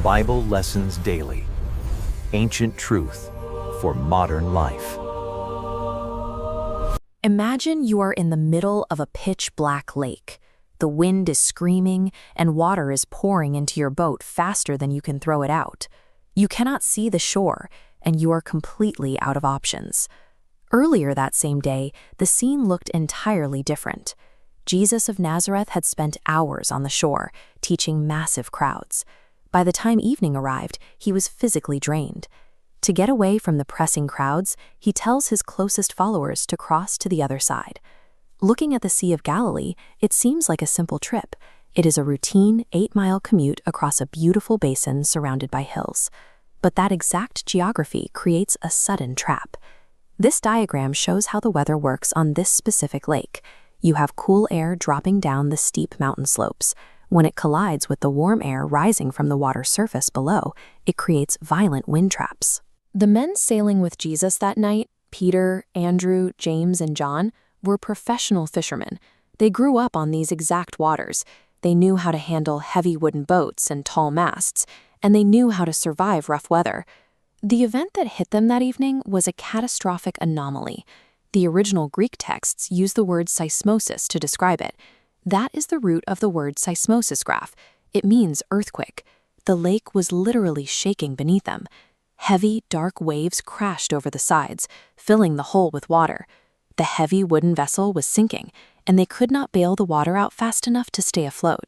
Bible Lessons Daily. Ancient truth for modern life. Imagine you are in the middle of a pitch-black lake. The wind is screaming, and water is pouring into your boat faster than you can throw it out. You cannot see the shore, and you are completely out of options. Earlier that same day, the scene looked entirely different. Jesus of Nazareth had spent hours on the shore, teaching massive crowds. By the time evening arrived, he was physically drained. To get away from the pressing crowds, he tells his closest followers to cross to the other side. Looking at the Sea of Galilee, it seems like a simple trip. It is a routine 8-mile commute across a beautiful basin surrounded by hills. But that exact geography creates a sudden trap. This diagram shows how the weather works on this specific lake. You have cool air dropping down the steep mountain slopes. When it collides with the warm air rising from the water's surface below, it creates violent wind traps. The men sailing with Jesus that night, Peter, Andrew, James, and John, were professional fishermen. They grew up on these exact waters. They knew how to handle heavy wooden boats and tall masts, and they knew how to survive rough weather. The event that hit them that evening was a catastrophic anomaly. The original Greek texts use the word seismosis to describe it. That is the root of the word seismosisgraph. It means earthquake. The lake was literally shaking beneath them. Heavy, dark waves crashed over the sides, filling the hole with water. The heavy wooden vessel was sinking, and they could not bail the water out fast enough to stay afloat.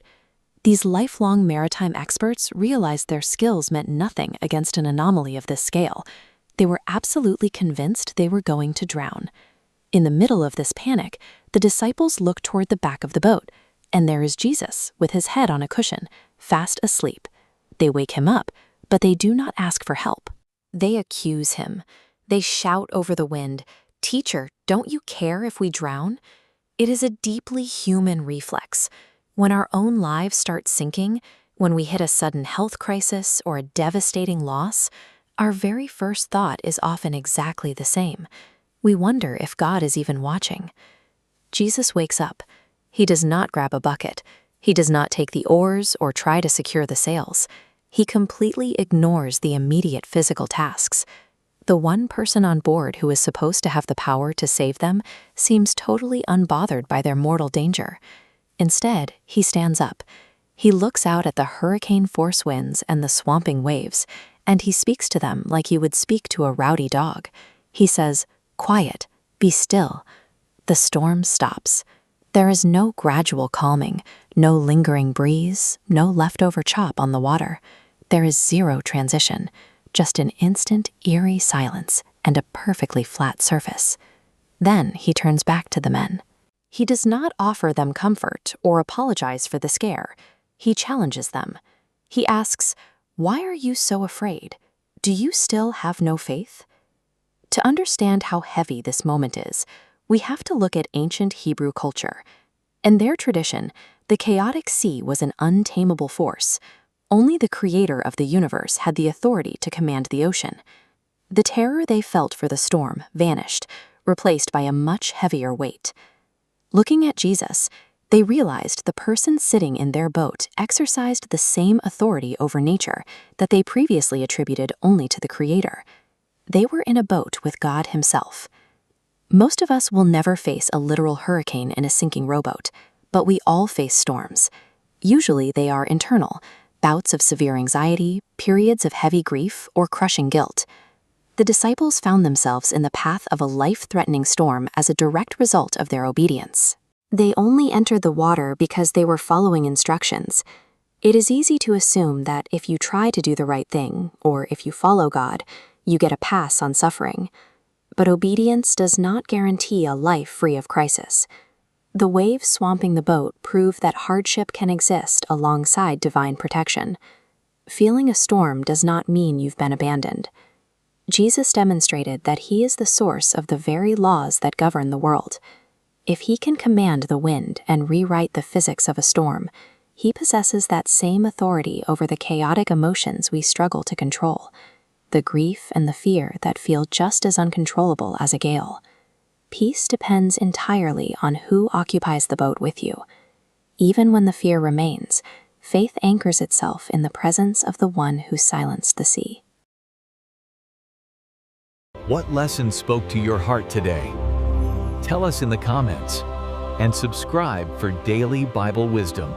These lifelong maritime experts realized their skills meant nothing against an anomaly of this scale. They were absolutely convinced they were going to drown. In the middle of this panic, the disciples look toward the back of the boat, and there is Jesus with his head on a cushion, fast asleep. They wake him up, but they do not ask for help. They accuse him. They shout over the wind, "Teacher, don't you care if we drown?" It is a deeply human reflex. When our own lives start sinking, when we hit a sudden health crisis or a devastating loss, our very first thought is often exactly the same. We wonder if God is even watching. Jesus wakes up. He does not grab a bucket. He does not take the oars or try to secure the sails. He completely ignores the immediate physical tasks. The one person on board who is supposed to have the power to save them seems totally unbothered by their mortal danger. Instead, he stands up. He looks out at the hurricane-force winds and the swamping waves, and he speaks to them like he would speak to a rowdy dog. He says, "Quiet, be still." The storm stops. There is no gradual calming, no lingering breeze, no leftover chop on the water. There is zero transition, just an instant, eerie silence and a perfectly flat surface. Then he turns back to the men. He does not offer them comfort or apologize for the scare. He challenges them. He asks, "Why are you so afraid? Do you still have no faith?" To understand how heavy this moment is, we have to look at ancient Hebrew culture. In their tradition, the chaotic sea was an untamable force. Only the creator of the universe had the authority to command the ocean. The terror they felt for the storm vanished, replaced by a much heavier weight. Looking at Jesus, they realized the person sitting in their boat exercised the same authority over nature that they previously attributed only to the Creator. They were in a boat with God Himself. Most of us will never face a literal hurricane in a sinking rowboat, but we all face storms. Usually they are internal, bouts of severe anxiety, periods of heavy grief, or crushing guilt. The disciples found themselves in the path of a life-threatening storm as a direct result of their obedience. They only entered the water because they were following instructions. It is easy to assume that if you try to do the right thing, or if you follow God, you get a pass on suffering. But obedience does not guarantee a life free of crisis. The waves swamping the boat prove that hardship can exist alongside divine protection. Feeling a storm does not mean you've been abandoned. Jesus demonstrated that He is the source of the very laws that govern the world. If He can command the wind and rewrite the physics of a storm, He possesses that same authority over the chaotic emotions we struggle to control, the grief and the fear that feel just as uncontrollable as a gale. Peace depends entirely on who occupies the boat with you. Even when the fear remains, Faith anchors itself in the presence of the one who silenced the sea. What lesson spoke to your heart today? Tell us in the comments and subscribe for daily Bible wisdom.